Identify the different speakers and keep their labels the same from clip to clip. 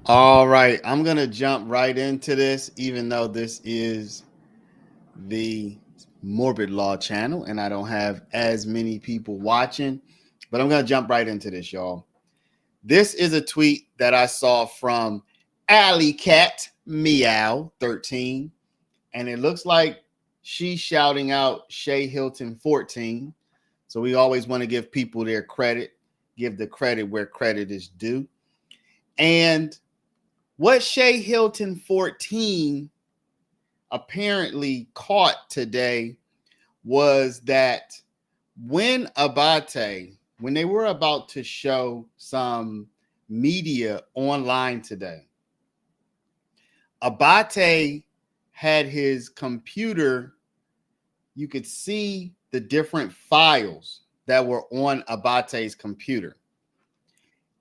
Speaker 1: All right, I'm going to jump right into this, even though this is the Morbid Law channel and I don't have as many people watching, but I'm going to jump right into this, y'all. This is a tweet that I saw from Alley Cat Meow 13, and it looks like she's shouting out Shay Hilton 14. So we always want to give people their credit, give the credit where credit is due. And what Shay Hilton 14 apparently caught today was that when they were about to show some media online today, Abate had his computer. You could see the different files that were on Abate's computer.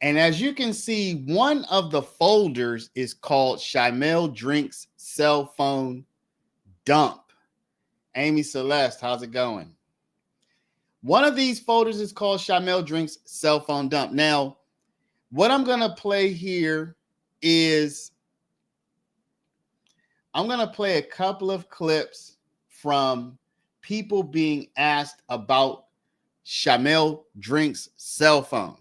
Speaker 1: And as you can see, one of the folders is called Shimel Drinks Cell Phone Dump. Amy Celeste, how's it going? One of these folders is called Shimel Drinks Cell Phone Dump. Now, what I'm going to play here is I'm going to play a couple of clips from people being asked about Shimel Drinks cell phone.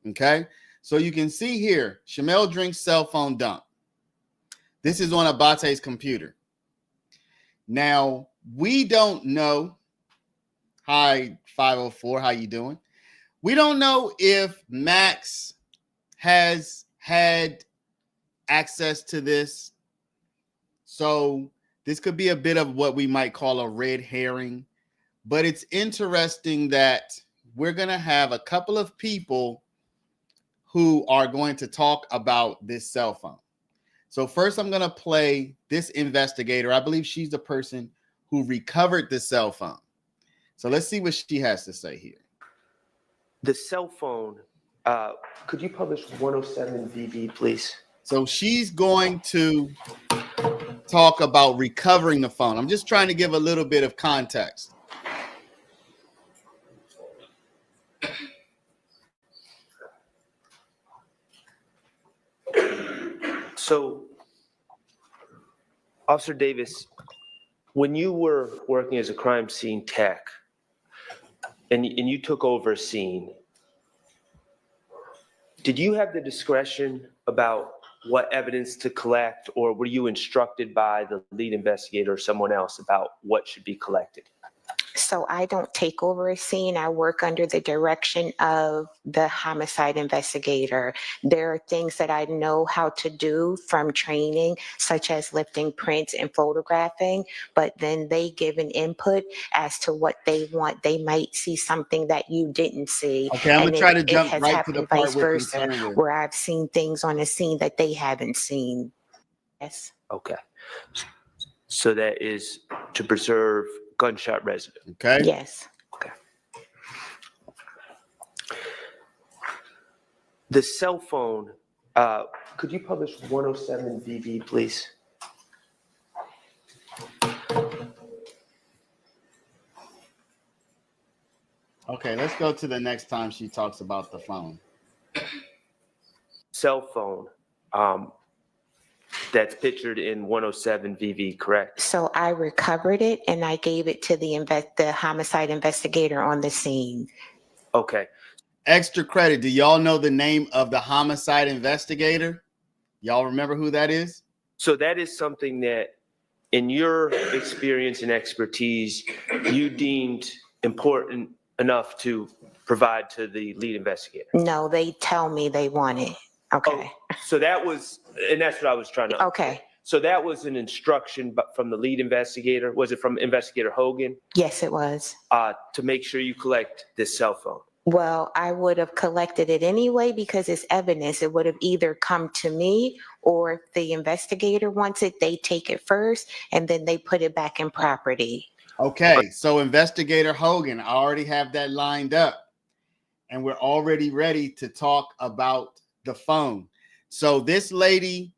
Speaker 1: Okay, so you can see here, Shimel Drinks cell phone dump. This is on Abate's computer. Now, we don't know. Hi, 504, how you doing? We don't know if Max has had access to this. So this could be a bit of what we might call a red herring. But it's interesting that we're going to have a couple of people who are going to talk about this cell phone. So first, I'm going to play this investigator. I believe she's the person who recovered the cell phone. So let's see what she has to say here.
Speaker 2: The cell phone, could you publish 107 VV, please?
Speaker 1: So she's going to talk about recovering the phone. I'm just trying to give a little bit of context.
Speaker 2: So, Officer Davis, when you were working as a crime scene tech and you took over a scene, did you have the discretion about what evidence to collect, or were you instructed by the lead investigator or someone else about what should be collected?
Speaker 3: So I don't take over a scene. I work under the direction of the homicide investigator. There are things that I know how to do from training, such as lifting prints and photographing, but then they give an input as to what they want. They might see something that you didn't see.
Speaker 1: Okay, I'm going to try to jump right to the part
Speaker 3: vice versa, where I've seen things on a scene that they haven't seen. Yes.
Speaker 2: Okay. So that is to preserve gunshot residue.
Speaker 1: Okay.
Speaker 3: Yes.
Speaker 2: Okay. The cell phone, could you publish 107 VV, please?
Speaker 1: Okay, let's go to the next time she talks about the phone.
Speaker 2: Cell phone, that's pictured in 107 VV, correct?
Speaker 3: So I recovered it and I gave it to the homicide investigator on the scene.
Speaker 2: Okay.
Speaker 1: Extra credit. Do y'all know the name of the homicide investigator? Y'all remember who that is?
Speaker 2: So that is something that, in your experience and expertise, you deemed important enough to provide to the lead investigator?
Speaker 3: No, they tell me they want it. Okay.
Speaker 2: Oh, so that was, and that's what I was trying to.
Speaker 3: Okay.
Speaker 2: So that was an instruction from the lead investigator. Was it from Investigator Hogan?
Speaker 3: Yes, it was.
Speaker 2: To make sure you collect this cell phone.
Speaker 3: Well, I would have collected it anyway because it's evidence. It would have either come to me, or if the investigator wants it, they take it first and then they put it back in property.
Speaker 1: Okay, so Investigator Hogan, I already have that lined up and we're already ready to talk about the phone. So this lady,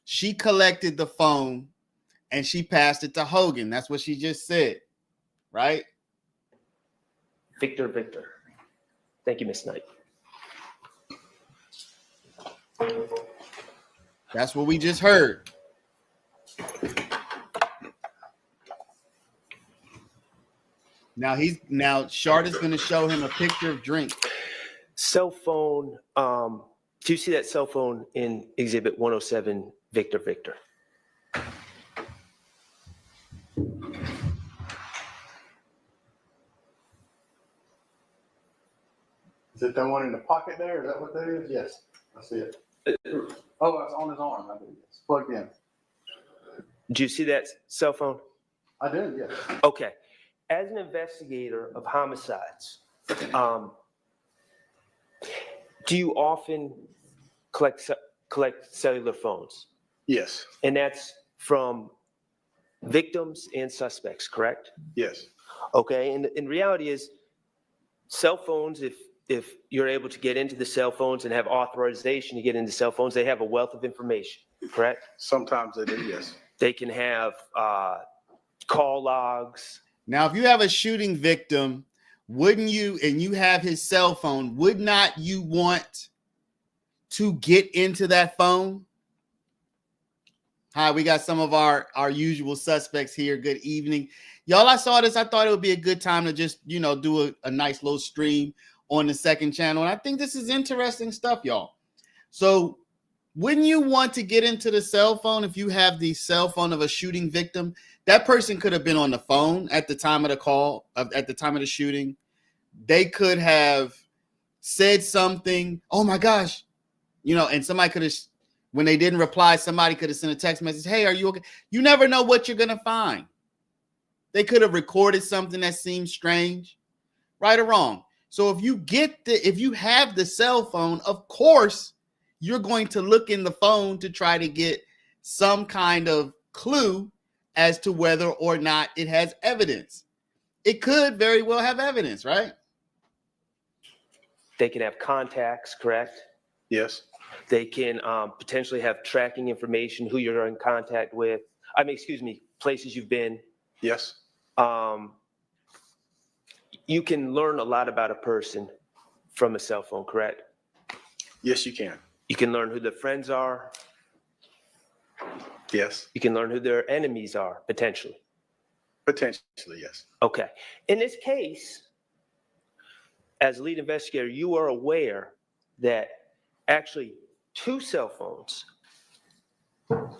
Speaker 1: she collected the phone and she passed it to Hogan. That's what she just said, right?
Speaker 2: Victor. Thank you, Ms. Knight.
Speaker 1: That's what we just heard. Now Shard is going to show him a picture of drink.
Speaker 2: Cell phone. Do you see that cell phone in Exhibit 107, Victor Victor?
Speaker 4: Is it the one in the pocket there? Is that what that is? Yes, I see it. Oh, it's on his arm. I believe it's plugged in.
Speaker 2: Do you see that cell phone?
Speaker 4: I did, yes.
Speaker 2: Okay. As an investigator of homicides, do you often collect cellular phones?
Speaker 4: Yes,
Speaker 2: And that's from victims and suspects, correct?
Speaker 4: yes.
Speaker 2: Okay. And in reality is cell phones, if you're able to get into the cell phones and have authorization to get into cell phones, they have a wealth of information, correct?
Speaker 4: Sometimes they do, yes.
Speaker 2: They can have call logs.
Speaker 1: Now, if you have a shooting victim, wouldn't you, and you have his cell phone, would not you want to get into that phone? Hi, we got some of our usual suspects here. Good evening. Y'all, I saw this. I thought it would be a good time to just, do a nice little stream on the second channel. And I think this is interesting stuff, y'all. So wouldn't you want to get into the cell phone if you have the cell phone of a shooting victim? That person could have been on the phone at the time of the call, at the time of the shooting. They could have said something. Oh my gosh. And somebody could have, when they didn't reply, somebody could have sent a text message. Hey, are you okay? You never know what you're going to find. They could have recorded something that seems strange, right or wrong. So if you have the cell phone, of course, you're going to look in the phone to try to get some kind of clue as to whether or not it has evidence. It could very well have evidence, right?
Speaker 2: They can have contacts, correct?
Speaker 4: Yes.
Speaker 2: They can potentially have tracking information, who you're in contact with. Places you've been.
Speaker 4: Yes.
Speaker 2: You can learn a lot about a person from a cell phone, correct?
Speaker 4: Yes, you can.
Speaker 2: You can learn who their friends are.
Speaker 4: Yes.
Speaker 2: You can learn who their enemies are, potentially.
Speaker 4: Potentially, yes.
Speaker 2: Okay. In this case, as lead investigator, you are aware that actually 2 cell phones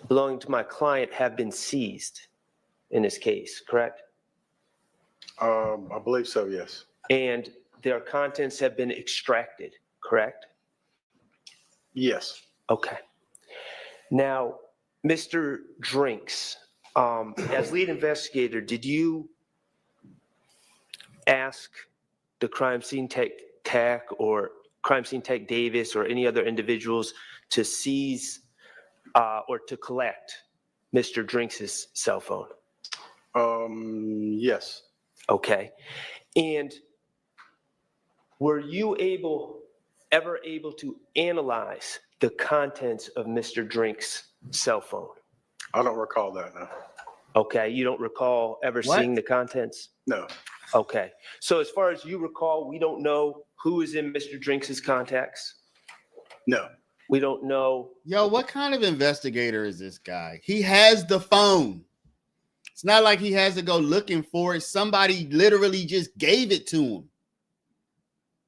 Speaker 2: belonging to my client have been seized in this case, correct?
Speaker 4: I believe so, yes.
Speaker 2: And their contents have been extracted, correct?
Speaker 4: Yes.
Speaker 2: Okay. Now, Mr. Drinks, as lead investigator, did you ask the crime scene tech or crime scene tech Davis or any other individuals to seize or to collect Mr. Drinks' cell phone?
Speaker 4: Yes.
Speaker 2: Okay. And were you ever able to analyze the contents of Mr. Drinks' cell phone?
Speaker 4: I don't recall that, no.
Speaker 2: Okay. You don't recall ever seeing the contents?
Speaker 4: No.
Speaker 2: Okay. So as far as you recall, we don't know who is in Mr. Drinks' contacts?
Speaker 4: No.
Speaker 2: We don't know.
Speaker 1: Yo, what kind of investigator is this guy? He has the phone. It's not like he has to go looking for it. Somebody literally just gave it to him.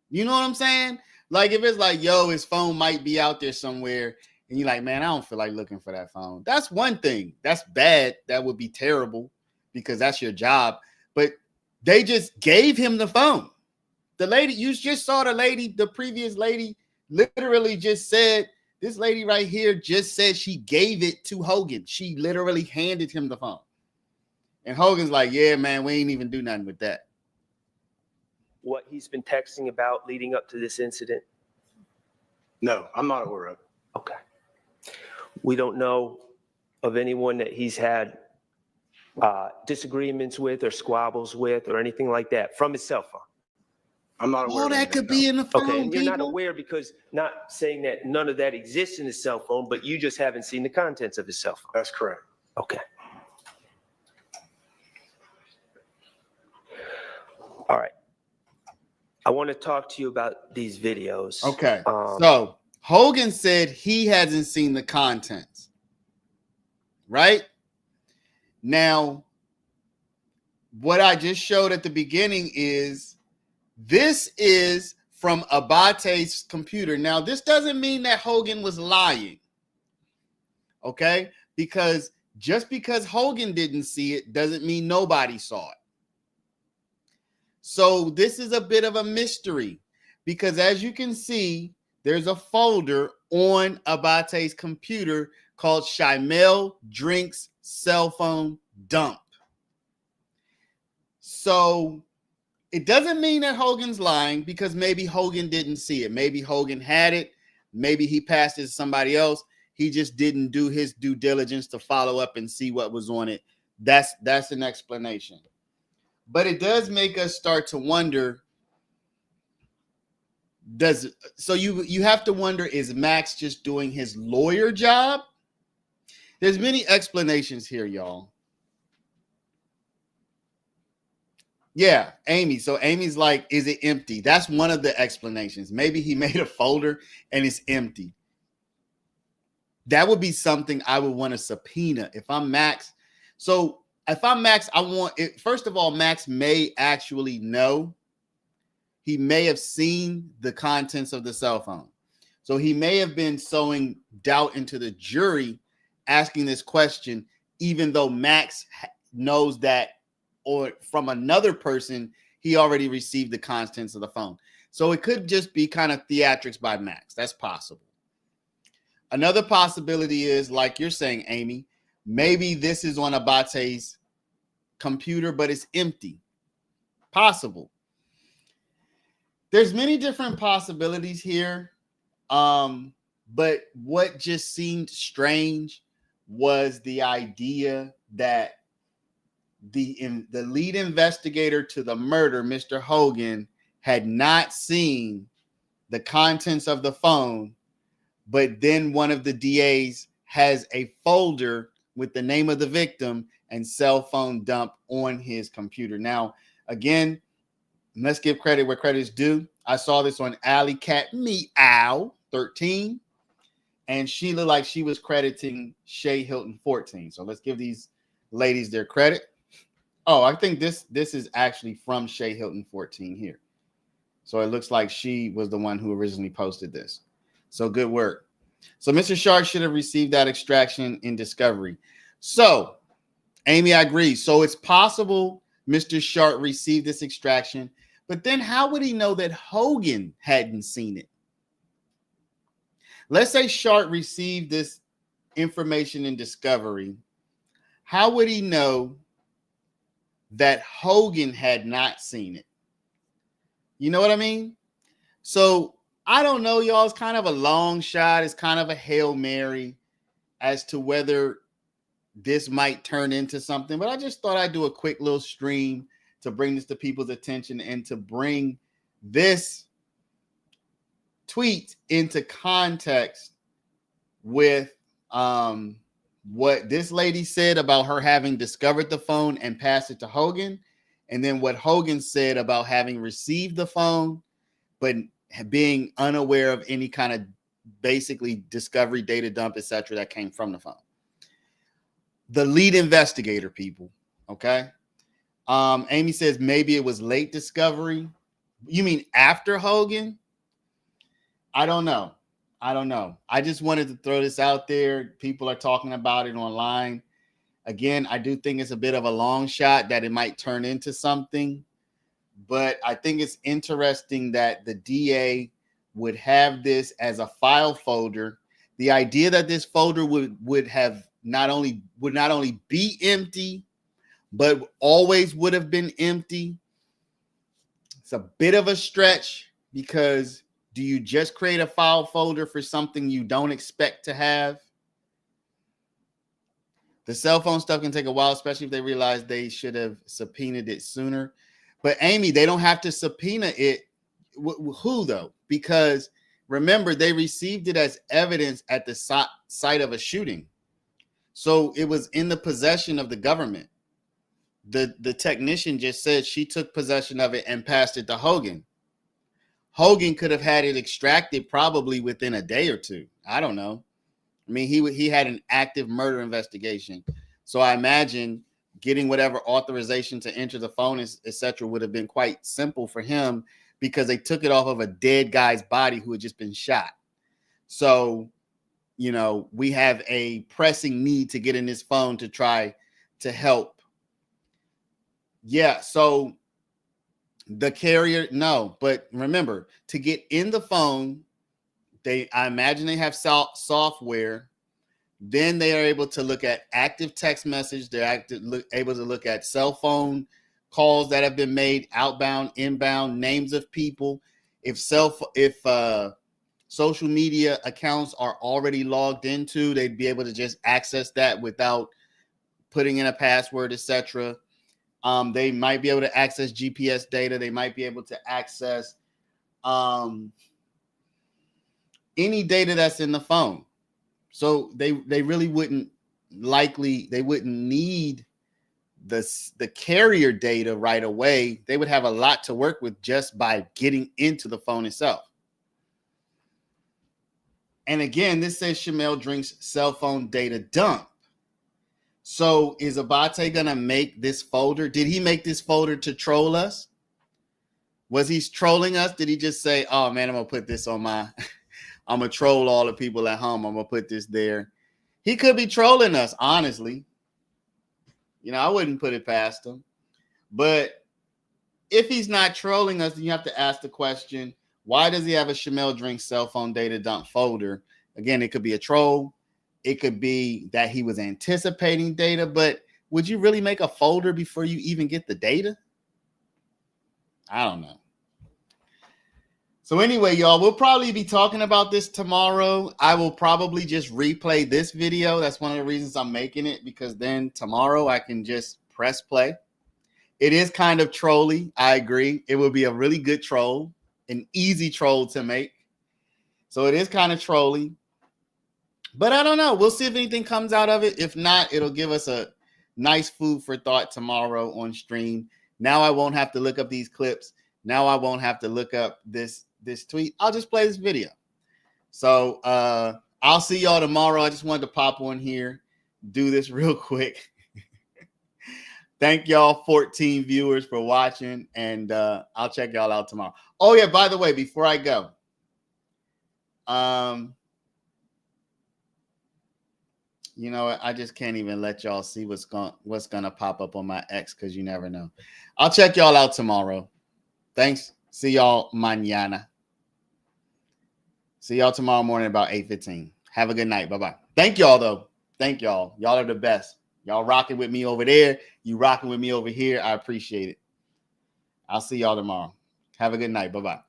Speaker 1: You know what I'm saying? Like if it's like, yo, his phone might be out there somewhere. And you're like, man, I don't feel like looking for that phone. That's one thing. That's bad. That would be terrible because that's your job. But they just gave him the phone. The lady, you just saw the previous lady literally just said, this lady right here just said she gave it to Hogan. She literally handed him the phone. And Hogan's like, yeah, man, we ain't even do nothing with that.
Speaker 2: What he's been texting about leading up to this incident?
Speaker 4: No, I'm not aware of it.
Speaker 2: Okay. We don't know of anyone that he's had disagreements with or squabbles with or anything like that from his cell phone.
Speaker 4: I'm not aware.
Speaker 1: Oh, that could be in the phone.
Speaker 2: Okay, and you're not
Speaker 1: people.
Speaker 2: aware because not saying that none of that exists in his cell phone, but you just haven't seen the contents of his cell phone.
Speaker 4: That's correct.
Speaker 2: Okay. All right. I want to talk to you about these videos.
Speaker 1: Okay. So Hogan said he hasn't seen the contents. right? Now, what I just showed at the beginning is this is from Abate's computer. Now, this doesn't mean that Hogan was lying, okay? Because just because Hogan didn't see it doesn't mean nobody saw it. So this is a bit of a mystery because as you can see, there's a folder on Abate's computer called Shimel Drinks Cell Phone Dump. So it doesn't mean that Hogan's lying because maybe Hogan didn't see it. Maybe Hogan had it. Maybe he passed it to somebody else. He just didn't do his due diligence to follow up and see what was on it. That's an explanation. But it does make us start to wonder, you have to wonder, is Max just doing his lawyer job? There's many explanations here, y'all. Yeah, Amy. So Amy's like, is it empty? That's one of the explanations. Maybe he made a folder and it's empty. That would be something I would want to subpoena if I'm Max. So if I'm Max, I want it. First of all, Max may actually know. He may have seen the contents of the cell phone. So he may have been sowing doubt into the jury asking this question, even though Max knows that, or from another person, he already received the contents of the phone. So it could just be kind of theatrics by Max. That's possible. Another possibility is, like you're saying, Amy, maybe this is on Abate's computer, but it's empty. Possible. There's many different possibilities here. But what just seemed strange was the idea that the lead investigator to the murder, Mr. Hogan, had not seen the contents of the phone, but then one of the DAs has a folder with the name of the victim and cell phone dump on his computer. Now, again, let's give credit where credit is due. I saw this on Alley Cat Meow 13, and she looked like she was crediting Shay Hilton 14. So let's give these ladies their credit. Oh, I think this is actually from Shay Hilton 14 here. So it looks like she was the one who originally posted this. So good work. So Mr. Shark should have received that extraction in discovery. So, Amy, I agree. So it's possible Mr. Shark received this extraction, but then how would he know that Hogan hadn't seen it? Let's say Shark received this information in discovery. How would he know that Hogan had not seen it? You know what I mean? So I don't know, y'all. It's kind of a long shot. It's kind of a Hail Mary as to whether this might turn into something. But I just thought I'd do a quick little stream to bring this to people's attention and to bring this tweet into context with what this lady said about her having discovered the phone and passed it to Hogan, and then what Hogan said about having received the phone, but being unaware of any kind of basically discovery, data dump, etc. that came from the phone. The lead investigator, people, okay? Amy says maybe it was late discovery. You mean after Hogan? I don't know. I just wanted to throw this out there. People are talking about it online. Again, I do think it's a bit of a long shot that it might turn into something, but I think it's interesting that the DA would have this as a file folder. The idea that this folder would not only be empty, but always would have been empty. It's a bit of a stretch, because do you just create a file folder for something you don't expect to have? The cell phone stuff can take a while, especially if they realize they should have subpoenaed it sooner. But Amy, they don't have to subpoena it. Who though? Because remember, they received it as evidence at the site of a shooting. So it was in the possession of the government. The technician just said she took possession of it and passed it to Hogan. Hogan could have had it extracted probably within a day or two. I don't know. I mean, he had an active murder investigation. So I imagine getting whatever authorization to enter the phone, etc., would have been quite simple for him because they took it off of a dead guy's body who had just been shot. So, you know, we have a pressing need to get in this phone to try to help. Yeah, so the carrier, no, but remember, to get in the phone, I imagine they have software. Then they are able to look at active text message. They're able to look at cell phone calls that have been made, outbound, inbound, names of people. If social media accounts are already logged into, they'd be able to just access that without putting in a password, etc. They might be able to access GPS data. They might be able to access any data that's in the phone. So they really wouldn't need the carrier data right away. They would have a lot to work with just by getting into the phone itself. And again, this says Shamel Drink's cell phone data dump. So is Abate going to make this folder? Did he make this folder to troll us? Was he trolling us? Did he just say, oh man, I'm going to put this on my, I'm going to troll all the people at home. I'm going to put this there. He could be trolling us, honestly. You know, I wouldn't put it past him. But if he's not trolling us, then you have to ask the question, why does he have a Shamel Drink cell phone data dump folder? Again, it could be a troll. It could be that he was anticipating data, but would you really make a folder before you even get the data? I don't know. So anyway, y'all, we'll probably be talking about this tomorrow. I will probably just replay this video. That's one of the reasons I'm making it, because then tomorrow I can just press play. It is kind of trolly. I agree. It will be a really good troll, an easy troll to make. So it is kind of trolly. But I don't know. We'll see if anything comes out of it. If not, it'll give us a nice food for thought tomorrow on stream. Now I won't have to look up these clips. Now I won't have to look up this tweet. I'll just play this video. So I'll see y'all tomorrow. I just wanted to pop on here, do this real quick. Thank y'all 14 viewers for watching, and I'll check y'all out tomorrow. Oh yeah, by the way, before I go, you know what? I just can't even let y'all see what's gonna pop up on my X, because you never know. I'll check y'all out tomorrow. Thanks. See y'all mañana. See y'all tomorrow morning about 8:15. Have a good night. Bye-bye. Thank y'all, though. Thank y'all. Y'all are the best. Y'all rocking with me over there. You rocking with me over here. I appreciate it. I'll see y'all tomorrow. Have a good night. Bye-bye.